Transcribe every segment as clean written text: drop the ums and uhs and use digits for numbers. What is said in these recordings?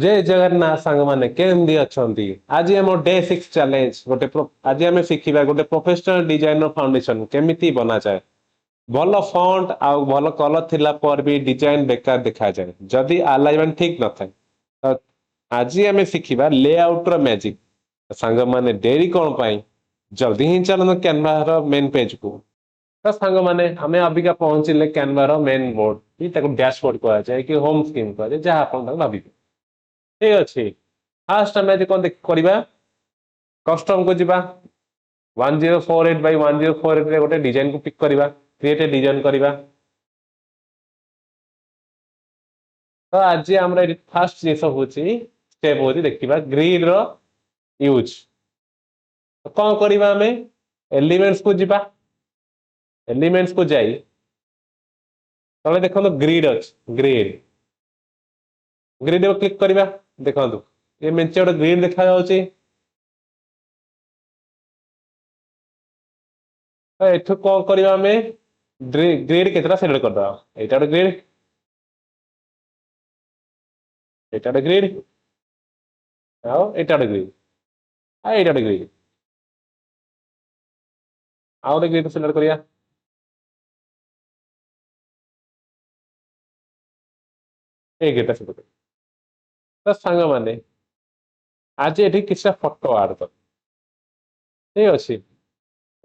जय जगन्नाथ सांग माने केमदी अछंती आज हम डे 6 चैलेंज आज हम शिखिबा गोटे प्रोफेशनल डिजाइनर फाउंडेशन केमिति बना जाए भल फंट आउ भल कलर थिला पर भी डिजाइन बेकार देखा जाए जदि अलाइनमेंट ठीक न थाए तो आज हम शिखिबा लेआउट रो मैजिक सांग माने देरी कोन पाई जल्दी ही चलन कैनवा रो मेन पेज को तो सांग माने हमें अबिका पहुंचिले कैनवा रो मेन बोर्ड भी ताको डैशबोर्ड कहा जाए कि होम स्क्रीन कहा जाए जहां आपण ताको भाबी ठीक अच्छे फास्ट आम आज कौन करवा कस्टम को जीवा 1048 बाय 1048 रे गोटे डिजाइन को पिक करवा क्रिएट डिजाइन करवा तो आज आम फास्ट जिन हूँ स्टेप हूँ देखा ग्रिड रो यूज तो कौन करवा आम एलिमेंट्स को जीवा एलिमेंट्स को जाई तले देखो ग्रिड अच्छे ग्रिड ग्रिड क्लिक करवा देखो ये मेंचे गोटे ग्रिड देखा जाଉଛି तो एठु कौन करवा आम ग्रिड केतटा सिलेक्ट करदे एटा गोटे ग्रिड एटा गोटे ग्रिड आउ एटा गोटे ग्रिड आ एटा गोटे ग्रिड आउ गोटे ग्रिड सिलेक्ट करिया ए ग्रिड सिलेक्ट तो सांग माने आज एठी किछटा फोटो ऐड कर ठीक अछि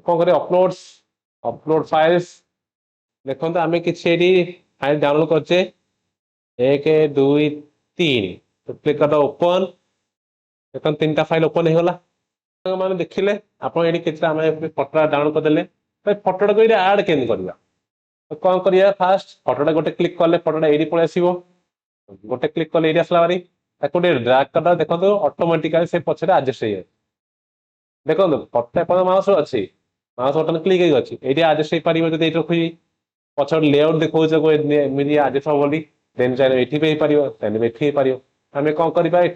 कौन करे अपलोड्स अपलोड फाइल्स देखो आम कि फाइल डाउनलोड करचे 1 2 3 तो क्लिक कर ओपन देखो 3टा फाइल ओपन हो गला मैंने देखिले आप फटो डाउनलोड करदे तो फटोटा को आड के तो कौन करिया फास्ट फटोटा गोटे क्लिक कले फटोटा ये पलि आसो गोटे क्लिक कले ये आसला बारी गोटे ड्राग कर देखो ऑटोमेटिकली से पछरे एडजस्ट हो जाए देखो फटो एप माउस अच्छी माउस बटन क्लिक अच्छी ये एडजस्ट हो पार जब ये रखी पछर लेआउट देखो एमती एडजस्ट हम बोली देन चाहे ये भी हो पार आम कौन करवा ये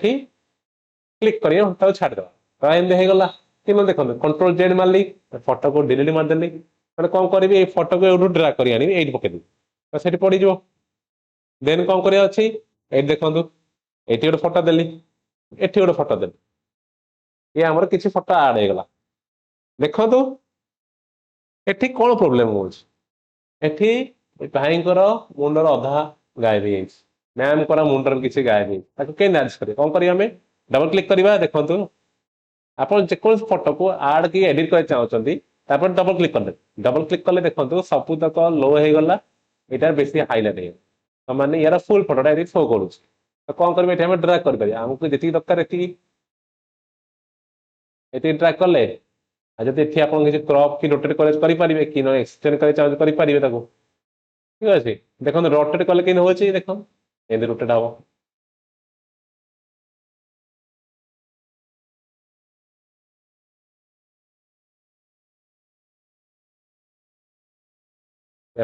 क्लिक कर छाड़दे तो एमती होगा कि देखो कंट्रोल जेड मारली फटो को डिलीट मारदेली मैंने कौन करी ये फटो को यूँ ड्राग कर आनी ये पकईदी तो से पड़ज देन कौन कर ये देखो ये गोटे फटो देली एटी गोटे फटो देली ये आमर किसी फटो आड होगा देखो एटी कौन प्रोब्लेम हो भाई मुंडर अधा गायब हो मैम मुंडर किसी गायब हो एडजस्ट करें कौन करें डबल क्लिक करवा देखो आप जो फटो को आड की एडिट कर चाहते डबल क्लिक कर डबल क्लिक कले देखो सब तक लो हो गला यहाँ बेसी हाइलाइट हो माने यार फुल फटोटा ये शो करुँ तो कौन करें ड्राग कर आमको जी दरकार ये ड्राग कले जब ये आप क्रप कि रोटेट करेंगे कि एक्सटेंड करेंगे ठीक अच्छे देखो रोटेट कले कि हो देख ये रोटेट हम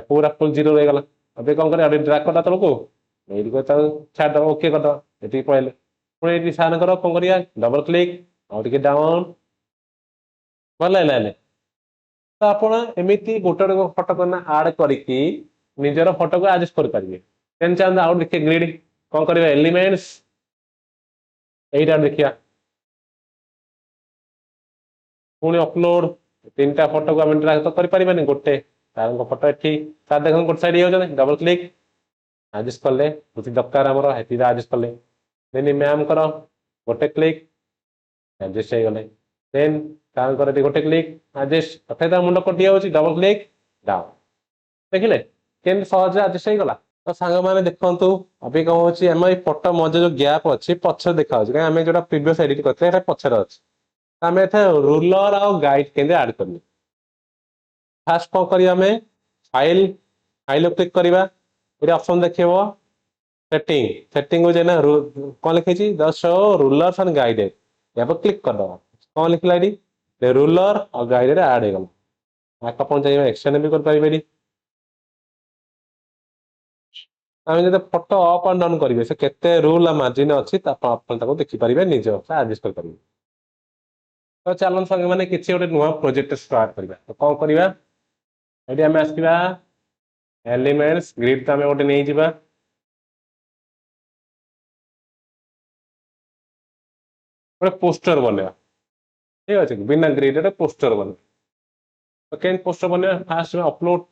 पूरा फुल जीरो रही गला अब कौन कर ड्राग कर तलू ये छाड़ ओके करदे ये पड़े पुणी साइन कर कौन कर डबल क्लिक आउ डाउन भल है तो आप एमती गोटे गोटे फटो करना आड करके निजर फटो को एडजस्ट करेंगे देन चाहते आउ देखिए ग्रिड कौन कर एलिमेंट्स यहीटा देखिए पुणी अपलोड 3टा फटो को आम ड्राग तो करें गोटे फटो ये देख गोटे साइड हो डबल क्लिक एडजस्ट कले बुझी दरकार आमर एडजस्ट कले देन मैम कर गोटे क्लिक एडजस्ट हो गले देन गोटे क्लिक एडजस्ट तथा मुंड कटि जाऊँगी डबल क्लिक डाउन देखिले केमती सहज एडजस्ट हो गला तो सांग मैंने देखु अभी कौन होची आम फटो मध्य जो गैप अच्छी पछ देखा आम जो प्रीवियस एडिट करते पचर अच्छे आम रूलर आउ गाइड के आड कर फास्ट कौन करें फाइल फाइल क्लिक करवा ये ऑप्शन देखेब सेटिंग सेटिंग जाए कौन लिखी the show rulers and guided यहाँ पर क्लिक करदे कौन लिखला रूलर और गाइडेड आड हो गला आप चाहिए एक्सटेंड भी करें आम जो फटो अप एंड डाउन करेंगे से केते रूल मार्जिन अच्छी देखिपारे निज एडजस्ट करेंगे तो चलो संग मैंने किसी गोटे नुआ प्रोजेक्ट स्टार्ट करवा तो कौन करवा ये आम आसवा एलिमेंट्स ग्रिड तो आम गोटे नहीं जावा ଗୋଟେ ପୋଷ୍ଟର ବନେଇବା ଠିକ ଅଛି ବିନା ଗ୍ରିଡରେ ପୋଷ୍ଟର ବନେଇବା ତ କେମିତି ପୋଷ୍ଟର ବନେଇବା ଫାଷ୍ଟ ଅପଲୋଡ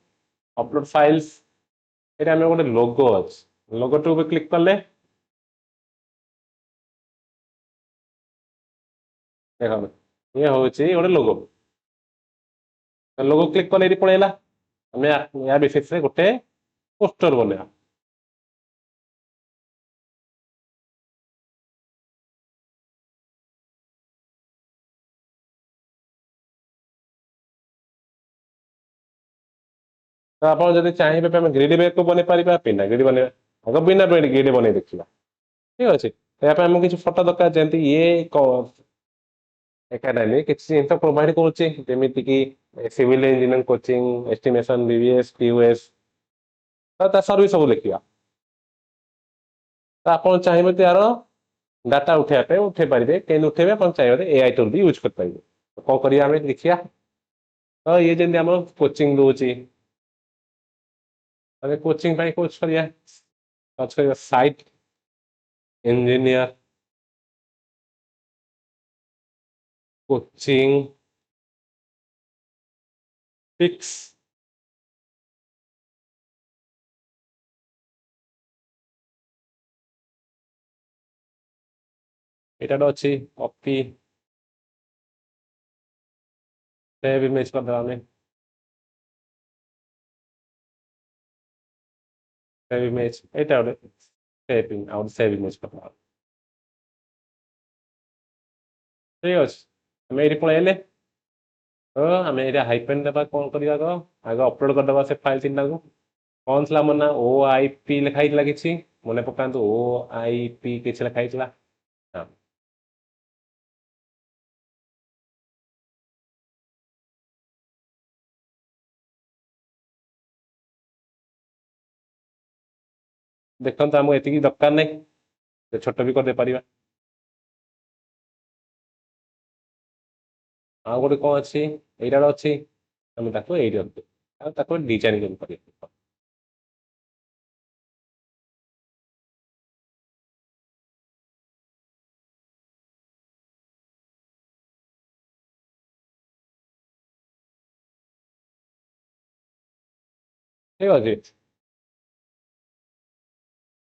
ଅପଲୋଡ ଫାଇଲ୍ସ ଏଠି ଆମେ ଗୋଟେ ଲୋଗୋ ଅଛି ଲୋଗୋ ଟୁ ଉପରେ କ୍ଲିକ କଲେ ଦେଖନ୍ତୁ ଇଏ ହଉଛି ଗୋଟେ ଲୋଗୋ ଲୋଗୋ କ୍ଲିକ କଲେ ଏଠି ପଳେଇଲା ଆମେ ୟା ବେସିସରେ ଗୋଟେ ପୋଷ୍ଟର ବନେଇବା ତ ଆପଣ ଯଦି ଚାହିଁବେ ଆମେ ଗ୍ରିଡ ବ୍ୟାଗକୁ ବନେଇ ପାରିବା ବିନା ଗ୍ରିଡ ବନେଇବା ଆଗ ବିନା ଗ୍ରିଡ ବନେଇ ଦେଖିବା ଠିକ ଅଛି ଏହା ପାଇଁ ଆମକୁ କିଛି ଫଟୋ ଦରକାର ଯେମିତି ଇଏ ଏକାଡେମୀ କିଛି ଜିନିଷ ପ୍ରୋଭାଇଡ କରୁଛି ଯେମିତି କି civil engineering coaching estimation BBS ପିୟୁଏସ୍ ତା ସର୍ଭିସ ସବୁ ଲେଖିବା ତ ଆପଣ ଚାହିଁବେ ତାର ଡାଟା ଉଠେଇବା ପାଇଁ ଉଠେଇ ପାରିବେ କେମିତି ଉଠେଇବେ ଆପଣ ଚାହିଁବେ ଏଆଇ ଟୁଲ ବି ୟୁଜ୍ କରିପାରିବେ କଣ କରିବା ଆମେ ଦେଖିବା ତ ଇଏ ଯେମିତି ଆମର କୋଚିଂ ଦଉଛି ଆମେ କୋଚିଂ ପାଇଁ କୋଚ୍ କରିବା ସର୍ଚ୍ଚ କରିବା ସାଇଟ୍ ଇଞ୍ଜିନିୟର କୋଚିଂ ଫିକ୍ସ ଏଇଟା ଗୋଟେ ଅଛି କପି ସେଭ୍ ଇମେଜ କରିଦେବା ଆମେ ସେଭ୍ ଇମେଜ ଏଇଟା ଗୋଟେ ସେଭ୍ ଇମେଜ କରିଦେବା ଠିକ ଅଛି ଆମେ ଏଇଠି ପଳେଇଲେ ତ ଆମେ ଏଇଟା ହାଇପେନ୍ ଦେବା କଣ କରିବା ଆଗ ଅପଲୋଡ କରିଦେବା ସେ ଫାଇଲ ତିନିଟାକୁ କଣ ଥିଲା ମୋ ନା ଓ ଆଇ ପି ଲେଖା ହେଇଥିଲା କିଛି ମନେ ପକାନ୍ତୁ ଓ ଆଇ ପି କିଛି ଲେଖା ହେଇଥିଲା ହଁ ଦେଖନ୍ତୁ ଆମକୁ ଏତିକି ଦରକାର ନାହିଁ ଛୋଟ ବି କରିଦେଇ ପାରିବା ଆଉ ଗୋଟେ କଣ ଅଛି ଏଇଟା ଅଛି ଆମେ ତାକୁ ଏଇଠି ରଖିବା ଆଉ ତାକୁ ଡିଜାଇନ କରିପାରିବା ଠିକ ଅଛି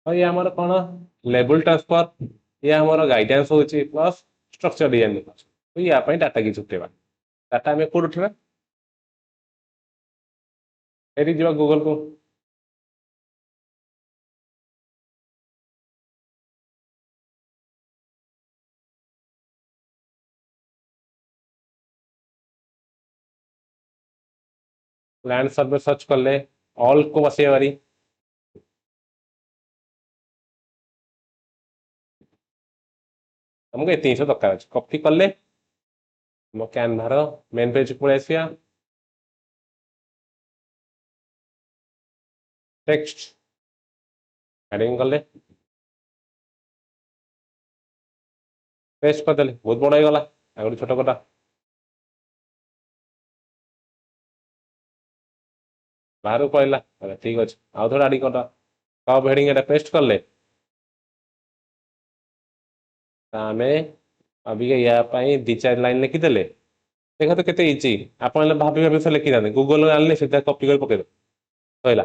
ଆଉ ଇଏ ଆମର କଣ ଲେବୁଲ ଟ୍ରାନ୍ସଫର ଇଏ ଆମର ଗାଇଡାନ୍ସ ହଉଛି ପ୍ଲସ୍ ଷ୍ଟ୍ରକ୍ଚର ଡିଜାଇନ ୟା ପାଇଁ ଡାଟା କିଛି ଉଠେଇବା ଡାଟା ଆମେ କୋଉଠି ଉଠେଇବା ଏଠି ଯିବା ଗୁଗଲ କୁ ଲ୍ୟାଣ୍ଡ ସର୍ଭେ ସର୍ଚ୍ଚ କଲେ ଅଲ୍ କୁ ବସେଇବା ପାରି ଆମକୁ ଏତିକି ଜିନିଷ ଦରକାର ଅଛି କପି କଲେ ଆମ କ୍ୟାନଭାର ମେନ୍ ପେଜ ପଳେଇ ଆସିବା ଟେକ୍ସଟ ହେଡିଙ୍ଗ କଲେ ପେଷ୍ଟ କରିଦେଲେ ବହୁତ ବଡ ହେଇଗଲା ଆଉ ଗୋଟେ ଛୋଟ କଥା ବାହାରକୁ ପଳେଇଲା ଠିକ ଅଛି ଆଉ ଥରେ ଆଡିଂ କରିଦେବା ଟପ୍ ହେଡିଙ୍ଗ ଏଟା ପେଷ୍ଟ କଲେ ଆମେ ଅବିକା ୟା ପାଇଁ ଦି ଚାରି ଲାଇନ ଲେଖିଦେଲେ ଦେଖ ତ କେତେ ଇଜି ଆପଣ ଭାବି ଭାବି ସେ ଲେଖିଥାନ୍ତେ ଗୁଗଲ ଆଣିଲେ ସେଟା କପି କରି ପକେଇଦେବେ ସଇଲା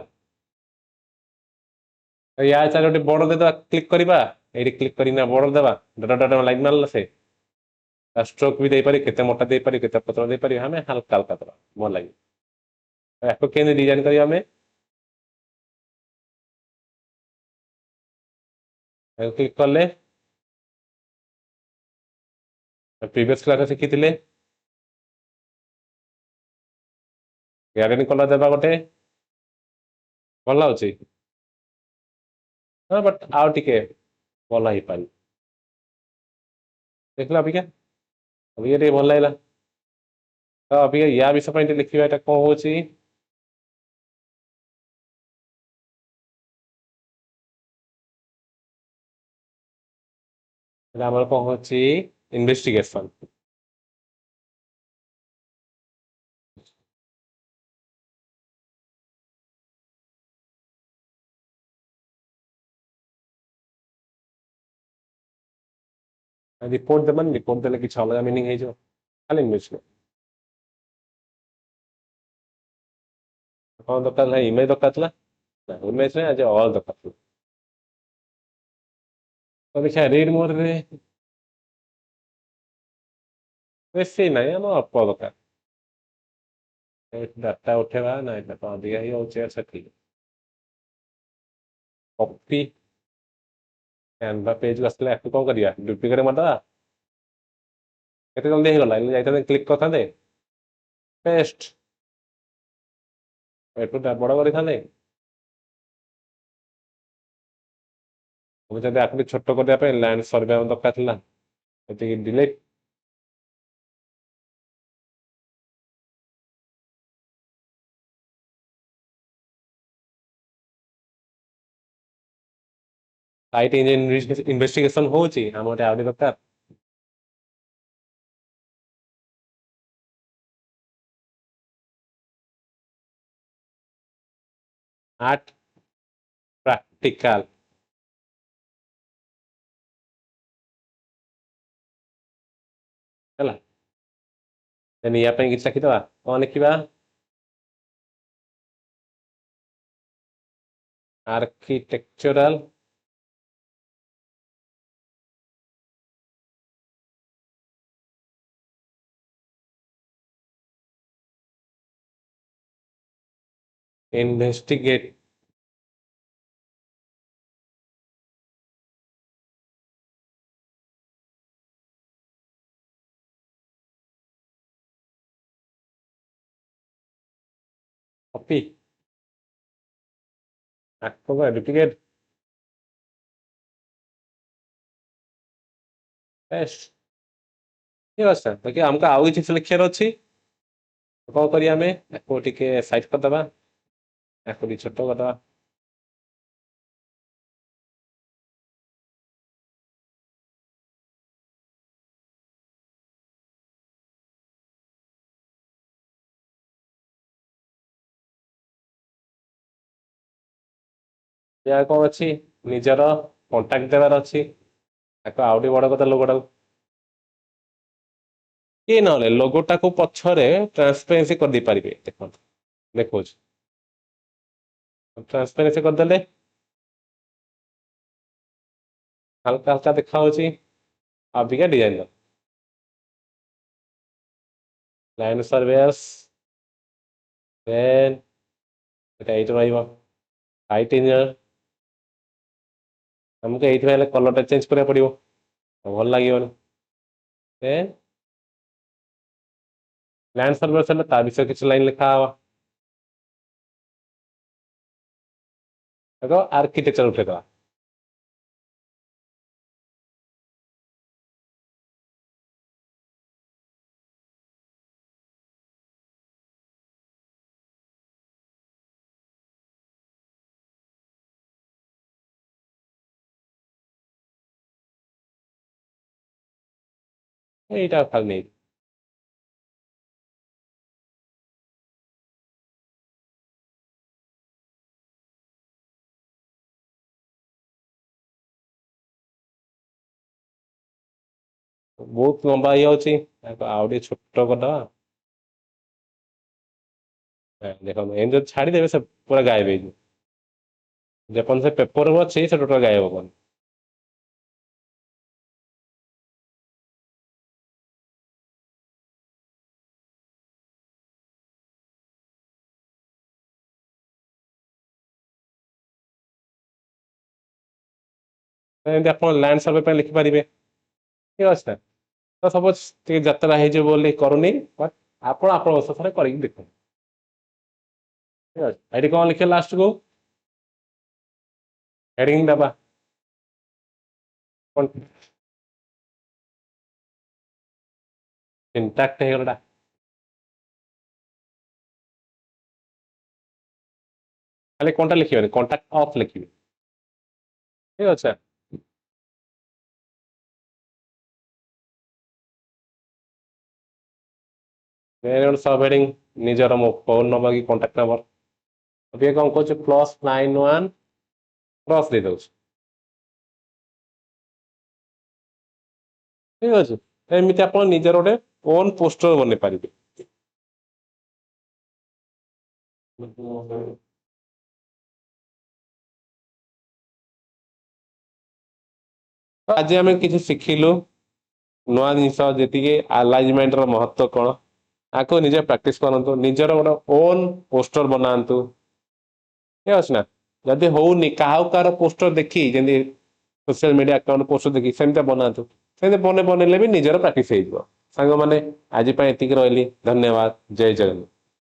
ୟା ଚାରିପଟେ ଗୋଟେ ବର୍ଡର ଦେଇଦବା କ୍ଲିକ୍ କରିବା ଏଇଠି କ୍ଲିକ୍ କରିକିନା ବର୍ଡର ଦେବା ଡଟ ଡଟ ଲାଇନ ମାରିଲା ସେ ଷ୍ଟ୍ରୋକ ବି ଦେଇପାରି କେତେ ମୋଟା ଦେଇପାରି କେତେ ପତଳା ଦେଇପାରିବେ ଆମେ ହାଲକା ହାଲକା ଦବା ଭଲ ଲାଗିବ ୟାକୁ କେମିତି ଡିଜାଇନ କରିବା ଆମେ କ୍ଲିକ୍ କଲେ ପ୍ରିଭିୟସ କ୍ଲାସରେ ଶିଖିଥିଲେ ଗ୍ୟାରେଣ୍ଟି କଲର ଦେବା ଗୋଟେ ଭଲ ଲାଗୁଛି ହଁ ବଟ୍ ଆଉ ଟିକେ ଭଲ ହେଇପାରିବ ଦେଖିଲ ଅବିକା ଅବିକା ଟିକେ ଭଲ ଲାଗିଲା ତ ଅବିକା ୟା ବିଷୟ ପାଇଁ ଟିକେ ଦେଖିବା ଏଟା କଣ ହଉଛି ଏଟା ଆମର କଣ ହଉଛି ଇନଭେଷ୍ଟିଗେସନ ରିପୋର୍ଟ ଦେବାନି, ରିପୋର୍ଟ ଦେଲେ କିଛି ଅଲଗା ମିନିଂ ହେଇଯିବ, ଖାଲି ଇଂଲିଶ ନୁହେଁ। କଣ ଦରକାର ଥିଲା? ଇମେଜ ଦରକାର ଥିଲା ନା? ଇମେଜ ନାହିଁ, ଆଜି ଅଲ୍ ଦରକାର ଥିଲା। ତ ଦେଖିବା ରିଡ୍ ମୋଡରେ ବେଶୀ ନାହିଁ, ଆମ ଅଳ୍ପ ଦରକାର। ଡାଟା ଉଠେଇବା ନା, ଏଇଟା ତ ଅଧିକା ହେଇଯାଉଛି ସେଠି। କପି କ୍ୟାନଭା ପେଜକୁ ଆସିଲେ ଆକୁ କଣ କରିବା? ଡୁପ୍ଲିକେଟ ମାରିଦେବା। କେତେ ଜଲ୍ଦି ହେଇଗଲା, ଏମିତି ଯାଇଥାନ୍ତେ କ୍ଲିକ୍ କରିଥାନ୍ତେ, ପେଷ୍ଟ, ଏଠୁ ବଡ କରିଥାନ୍ତେ। ମୁଁ ଯଦି ଆକୁ ଟିକେ ଛୋଟ କରିବା ପାଇଁ ଲ୍ୟାଣ୍ଡ ସର୍ଭେ ଦରକାର ଥିଲା, ଏତିକି ଡିଲିଟ୍। ସାଇଟ୍ ଇନଭେଷ୍ଟିଗେସନ ହଉଛି, ଆମର ଆହୁରି ଦରକାର। ଆର୍ଟ ପ୍ରାକ୍ଟିକାଲ ହେଲା। ଦେନ୍ ୟା ପାଇଁ କିଛି ଲେଖିଦବା। କଣ ଲେଖିବା? ଆର୍କିଟେକ୍ଚରାଲ ଇନଭେଷ୍ଟିଗେଟ୍ କପି ଆକୁ ଡୁପ୍ଲିକେଟ ପେଷ୍ଟ। ଠିକ ଅଛି ସାର୍, ବାକି ଆମକୁ ଆଉ କିଛି ଲେଖିବାର ଅଛି। କଣ କରିବା? ଆମେ ଆକୁ ଟିକେ ସାଇଜ କରିଦବା, ଆକୁ ଟିକେ ଛୋଟ କରିଦବା। ଏହା କଣ ଅଛି? ନିଜର କଣ୍ଟାକ୍ଟ ଦେବାର ଅଛି। ତାକୁ ଆଉ ଟିକେ ବଡ କଥା ଲୋଗୋଟାକୁ, କି ନହେଲେ ଲୋଗୋଟାକୁ ପଛରେ ଟ୍ରାନ୍ସପେରେନ୍ସି କରିଦେଇ ପାରିବେ। ଦେଖନ୍ତୁ ଦେଖଉଛି, ଟ୍ରାନ୍ସପେରେନ୍ସି କରିଦେଲେ ହାଲକା ହାଲକା ଦେଖା ହଉଛି। ଅବିକା ଡିଜାଇନ ଲାଇନ ସର୍ଭେୟର୍ସ, ଦେନ୍ ଏଇଟା ଏଇଠି ରହିବ। ହାଇଟ୍ ଇଞ୍ଜିନିୟର, ଆମକୁ ଏଇଥିପାଇଁ ହେଲେ କଲରଟା ଚେଞ୍ଜ କରିବାକୁ ପଡିବ, ଭଲ ଲାଗିବନି। ଦେନ୍ ଲ୍ୟାଣ୍ଡ ସର୍ଭେୟର୍ସ ହେଲେ ତା ବିଷୟରେ କିଛି ଲାଇନ ଲେଖା ହବ। ଦେଖ ଆର୍କିଟେକ୍ଚର ଉଠେଇଦବା। এইটা ଖାଲି ନେଇ ବହୁତ ଲମ୍ବା ହେଇଯାଉଛି, ତାକୁ ଆଉ ଟିକେ ଛୋଟ କରିଦବା। ଦେଖନ୍ତୁ ଏମିତି ଯଦି ଛାଡିଦେବେ ସେ ପୁରା ଗାୟବ ହେଇଯିବ। ଯେପର୍ଯ୍ୟନ୍ତ ସେ ପେପର ଅଛି ସେ ଟୋଟାଲ ଗାୟବ ହବନି। ଏମିତି ଆପଣ ଲ୍ୟାଣ୍ଡ ସର୍ଭେ ପାଇଁ ଲେଖିପାରିବେ। ଠିକ ଅଛି ନା? ତ ସପୋଜ ଟିକେ ଯାତ୍ରା ହେଇଯିବ ବୋଲି କରୁନି, ବଟ୍ ଆପଣ ଆପଣଙ୍କ ଅନୁସାରେ କରିକି ଦେଖନ୍ତୁ। ଠିକ ଅଛି, ଏଠି କଣ ଲେଖିବା ଲାଷ୍ଟକୁ? ହେଡିଂ ଦବା। ଇଣ୍ଟାକ୍ଟ ହେଇଗଲା। ଖାଲି କଣଟା ଲେଖିବେନି, କଣ୍ଟାକ୍ଟ ଅଫ୍ ଲେଖିବେ। ଠିକ ଅଛି। ସବ୍ ହେଡିଂ ନିଜର ମୋ ଫୋନ ନମ୍ବର କି କଣ୍ଟାକ୍ଟ ନମ୍ବର। ଏବେ କଣ କହୁଛୁ? +91 କ୍ରସ୍ ଦେଇଦଉଛି। ଠିକ ଅଛି। ଏମିତି ଆପଣ ନିଜର ଗୋଟେ ଓନ୍ ପୋଷ୍ଟର ବନେଇ ପାରିବେ। ଆଜି ଆମେ କିଛି ଶିଖିଲୁ ନୂଆ ଜିନିଷ, ଯେତିକି ଆଲାଇଜମେଣ୍ଟ ର ମହତ୍ଵ କଣ, ଆକୁ ନିଜେ ପ୍ରାକ୍ଟିସ କରନ୍ତୁ, ନିଜର ଗୋଟେ ଓନ୍ ପୋଷ୍ଟର ବନାନ୍ତୁ। ଠିକ ଅଛି ନା, ଯଦି ହଉନି କାହାକୁ କାହାର ପୋଷ୍ଟର ଦେଖି ଯେମିତି ସୋସିଆଲ ମିଡିଆ ଆକାଉଣ୍ଟ ପୋଷ୍ଟ ଦେଖି ସେମିତି ବନାନ୍ତୁ, ସେମିତି ବନେଇଲେ ବି ନିଜର ପ୍ରାକ୍ଟିସ ହେଇଯିବ। ସାଙ୍ଗମାନେ ଆଜି ପାଇଁ ଏତିକି ରହିଲି, ଧନ୍ୟବାଦ, ଜୟ ଜଗନ୍ନାଥ।